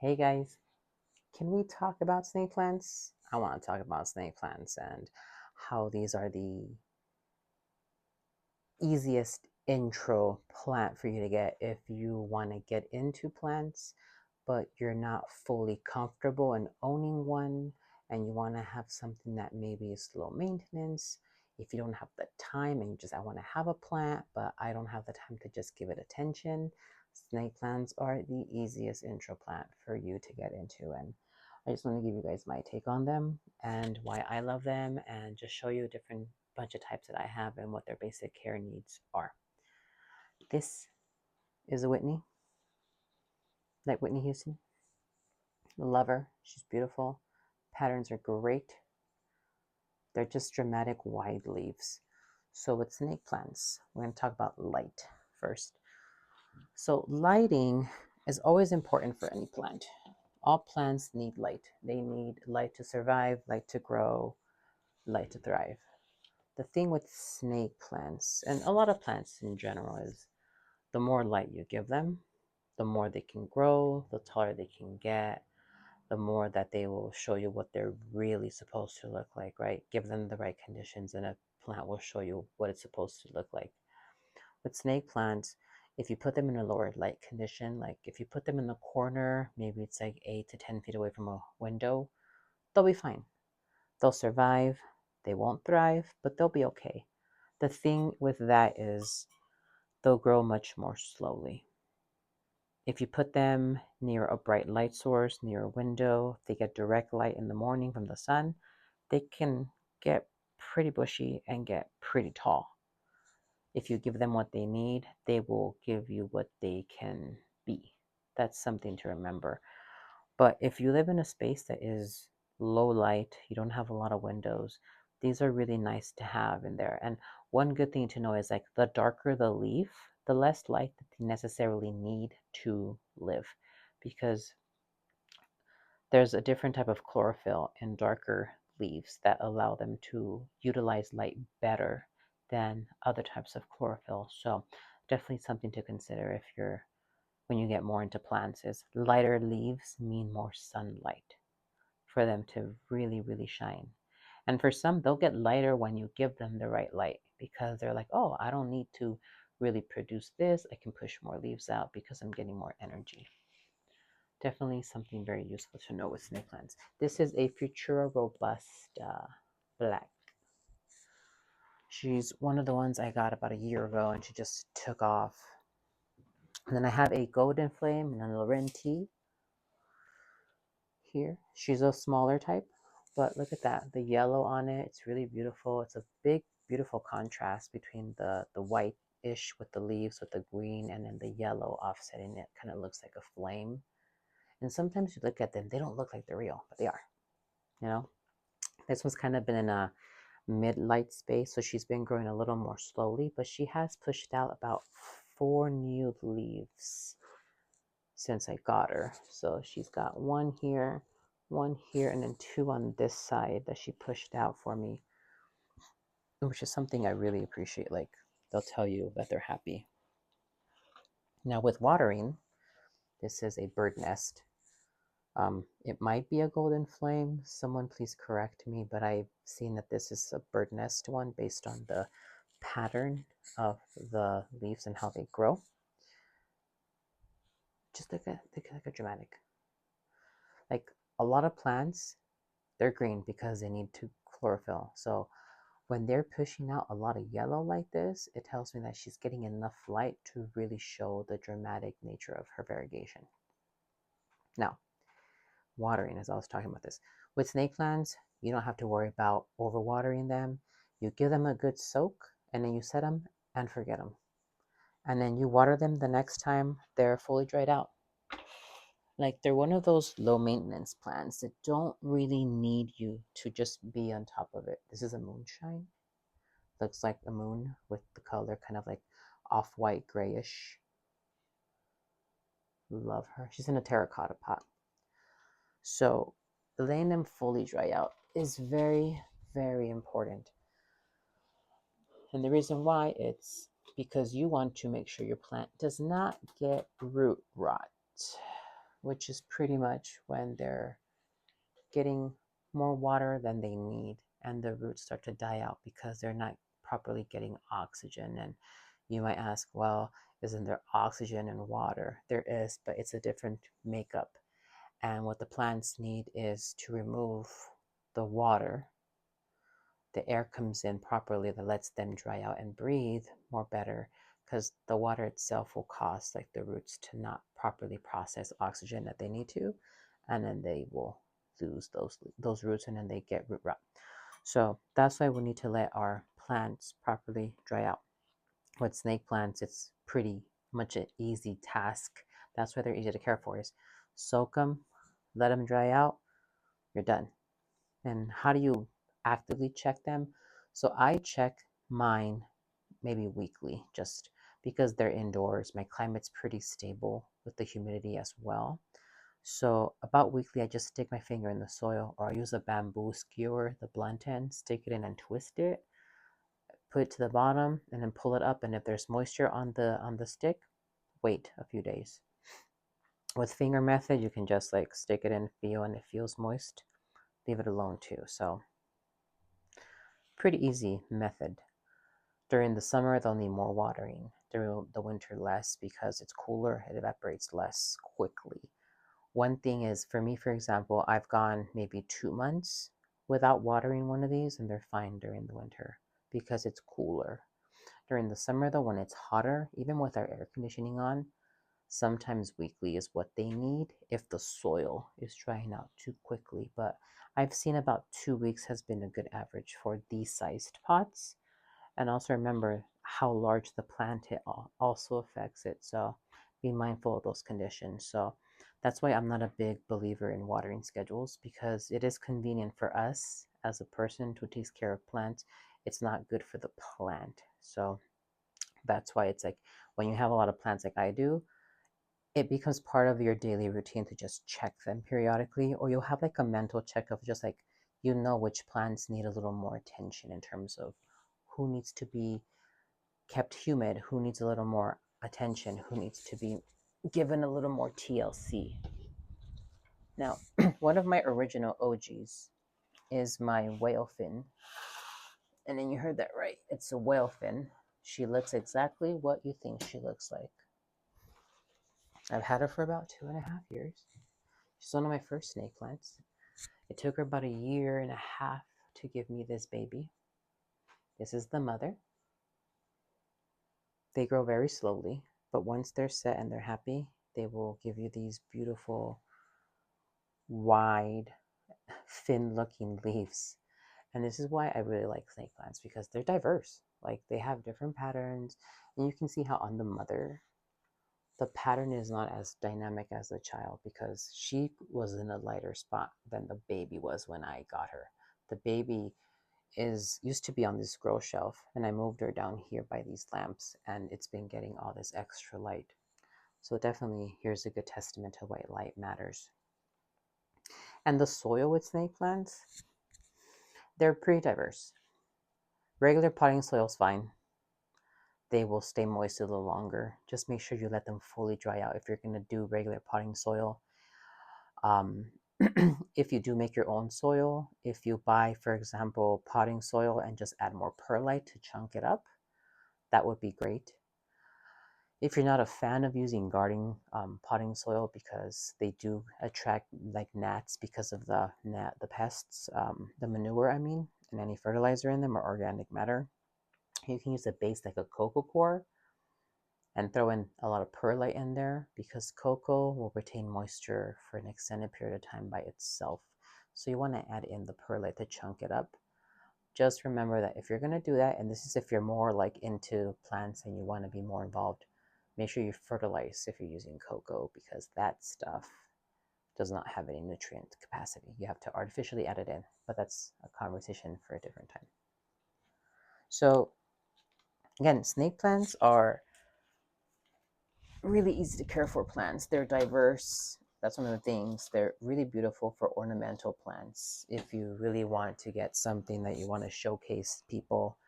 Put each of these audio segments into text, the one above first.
Hey guys, can we talk about snake plants? I want to talk about snake plants and how these are the easiest intro plant for you to get if you want to get into plants, but you're not fully comfortable in owning one and you want to have something that maybe is low maintenance. If you don't have the time and you just, I want to have a plant, but I don't have the time to just give it attention, snake plants are the easiest intro plant for you to get into. And I just want to give you guys my take on them and why I love them and just show you a different bunch of types that I have and what their basic care needs are. This is a Whitney, like Whitney Houston. Love her. She's beautiful. Patterns are great. They're just dramatic wide leaves. So with snake plants, we're going to talk about light first. So lighting is always important for any plant. All plants need light. They need light to survive, light to grow, light to thrive. The thing with snake plants, and a lot of plants in general, is the more light you give them, the more they can grow, the taller they can get, the more that they will show you what they're really supposed to look like, right? Give them the right conditions, and a plant will show you what it's supposed to look like. With snake plants, if you put them in a lower light condition, like if you put them in the corner, maybe it's like 8 to 10 feet away from a window, they'll be fine. They'll survive. They won't thrive, but they'll be okay. The thing with that is they'll grow much more slowly. If you put them near a bright light source, near a window, they get direct light in the morning from the sun, they can get pretty bushy and get pretty tall. If you give them what they need, they will give you what they can be. That's something to remember. But if you live in a space that is low light, you don't have a lot of windows, these are really nice to have in there. And one good thing to know is like the darker the leaf, the less light that they necessarily need to live, because there's a different type of chlorophyll in darker leaves that allow them to utilize light better than other types of chlorophyll. So definitely something to consider if you're when you get more into plants is lighter leaves mean more sunlight for them to really, really shine. And for some, they'll get lighter when you give them the right light because they're like, oh, I don't need to really produce this. I can push more leaves out because I'm getting more energy. Definitely something very useful to know with snake plants. This is a Futura Robusta Black. She's one of the ones I got about a year ago and she just took off. And then I have a Golden Flame and a Laurenti here. She's a smaller type, but look at that. The yellow on it, it's really beautiful. It's a big, beautiful contrast between the white-ish with the leaves with the green and then the yellow offsetting it. Kind of looks like a flame. And sometimes you look at them, they don't look like they're real, but they are, you know? This one's kind of been in a mid-light space, so she's been growing a little more slowly, but she has pushed out about 4 new leaves since I got her. So she's got one here, and then 2 on this side that she pushed out for me, which is something I really appreciate. Like, they'll tell you that they're happy. Now, with watering, this is a bird nest. It might be a golden flame. Someone please correct me, but I've seen that this is a bird nest one based on the pattern of the leaves and how they grow. Just look at a dramatic. Like a lot of plants, they're green because they need to chlorophyll. So when they're pushing out a lot of yellow like this, it tells me that she's getting enough light to really show the dramatic nature of her variegation. Now, watering, as I was talking about this. With snake plants, you don't have to worry about overwatering them. You give them a good soak and then you set them and forget them. And then you water them the next time they're fully dried out. Like they're one of those low maintenance plants that don't really need you to just be on top of it. This is a moonshine. Looks like a moon with the color kind of like off-white grayish. Love her. She's in a terracotta pot. So letting them fully dry out is very, very important. And the reason why it's because you want to make sure your plant does not get root rot. which is pretty much when they're getting more water than they need, and the roots start to die out because they're not properly getting oxygen. And you might ask, well, isn't there oxygen in water? There is, but it's a different makeup. And what the plants need is to remove the water. The air comes in properly that lets them dry out and breathe more better, because the water itself will cause like the roots to not properly process oxygen that they need to, and then they will lose those roots, and then they get root rot. So that's why we need to let our plants properly dry out. With snake plants, it's pretty much an easy task. That's why they're easy to care for, is soak them, let them dry out, you're done. And how do you actively check them? So I check mine maybe weekly, just because they're indoors. My climate's pretty stable with the humidity as well. So about weekly, I just stick my finger in the soil, or I use a bamboo skewer, the blunt end, stick it in and twist it, put it to the bottom, and then pull it up. And if there's moisture on the stick, wait a few days. With finger method, you can just like stick it in, feel, and it feels moist. Leave it alone too. So pretty easy method. During the summer, they'll need more watering. During the winter, less, because it's cooler, it evaporates less quickly. One thing is, for me, for example, I've gone maybe 2 months without watering one of these, and they're fine during the winter because it's cooler. During the summer, though, when it's hotter, even with our air conditioning on, sometimes weekly is what they need if the soil is drying out too quickly. But I've seen about 2 weeks has been a good average for these sized pots. And also remember how large the plant it also affects it. So be mindful of those conditions. So that's why I'm not a big believer in watering schedules, because it is convenient for us as a person who takes care of plants. It's not good for the plant. So that's why it's like when you have a lot of plants like I do, it becomes part of your daily routine to just check them periodically, or you'll have like a mental check of just like, you know, which plants need a little more attention in terms of who needs to be kept humid, who needs a little more attention, who needs to be given a little more TLC. Now, one of my original OGs is my whale fin. And then you heard that right. It's a whale fin. She looks exactly what you think she looks like. I've had her for about 2.5 years. She's one of my first snake plants. It took her about 1.5 years to give me this baby. This is the mother. They grow very slowly, but once they're set and they're happy, they will give you these beautiful, wide, thin-looking leaves. And this is why I really like snake plants, because they're diverse. Like, they have different patterns, and you can see how on the mother, the pattern is not as dynamic as the child, because she was in a lighter spot than the baby was when I got her. The baby is used to be on this grow shelf, and I moved her down here by these lamps, and it's been getting all this extra light. So definitely, here's a good testament to why light matters. And the soil with snake plants, they're pretty diverse. Regular potting soil is fine. They will stay moist a little longer. Just make sure you let them fully dry out if you're going to do regular potting soil. Um, if you do make your own soil, if you buy, for example, potting soil and just add more perlite to chunk it up, that would be great. If you're not a fan of using garden potting soil, because they do attract like gnats because of the pests, the manure, I mean, and any fertilizer in them or organic matter, you can use a base like a cocoa coir and throw in a lot of perlite in there, because cocoa will retain moisture for an extended period of time by itself. So you want to add in the perlite to chunk it up. Just remember that if you're going to do that, and this is if you're more like into plants and you want to be more involved, make sure you fertilize if you're using cocoa, because that stuff does not have any nutrient capacity. You have to artificially add it in, but that's a conversation for a different time. So again, snake plants are really easy to care for plants. They're diverse. That's one of the things. They're really beautiful for ornamental plants. If you really want to get something that you want to showcase people,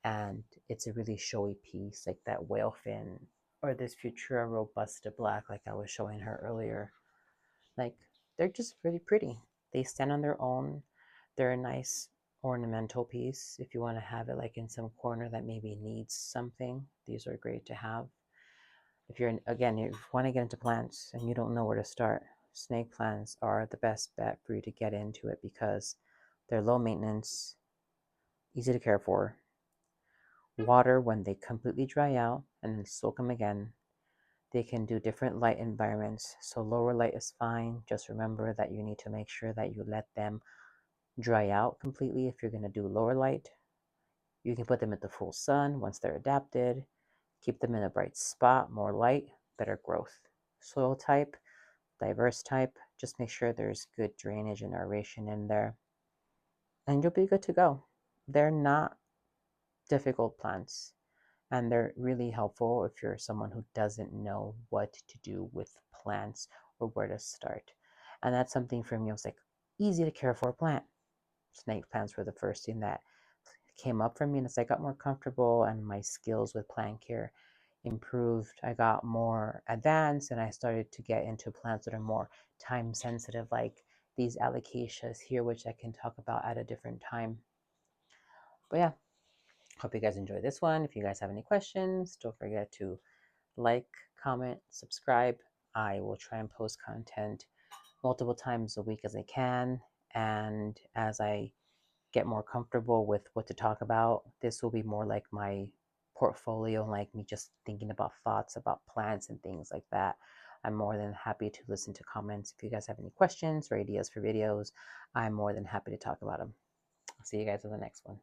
and it's a really showy piece, like that whale fin or this Futura robusta black, like I was showing her earlier. Like, they're just really pretty. They stand on their own. They're a nice ornamental piece if you want to have it like in some corner that maybe needs something. These are great to have. If you're, again, if you want to get into plants and you don't know where to start, snake plants are the best bet for you to get into it because they're low maintenance, easy to care for, water when they completely dry out, and then soak them again. They can do different light environments, so lower light is fine. Just remember that you need to make sure that you let them dry out completely if you're going to do lower light. You can put them at the full sun once they're adapted. Keep them in a bright spot, more light, better growth. Soil type, diverse type, just make sure there's good drainage and aeration in there, and you'll be good to go. They're not difficult plants, and they're really helpful if you're someone who doesn't know what to do with plants or where to start. And that's something for me. I was like, easy to care for plant. Snake plants were the first thing that came up for me, and as I got more comfortable and my skills with plant care improved, I got more advanced and I started to get into plants that are more time sensitive, like these alocasias here, which I can talk about at a different time. But yeah, hope you guys enjoy this one. If you guys have any questions, don't forget to like, comment, subscribe. I will try and post content multiple times a week as I can. And as I get more comfortable with what to talk about, this will be more like my portfolio, like me just thinking about thoughts about plants and things like that. I'm more than happy to listen to comments. If you guys have any questions or ideas for videos, I'm more than happy to talk about them. I'll see you guys in the next one.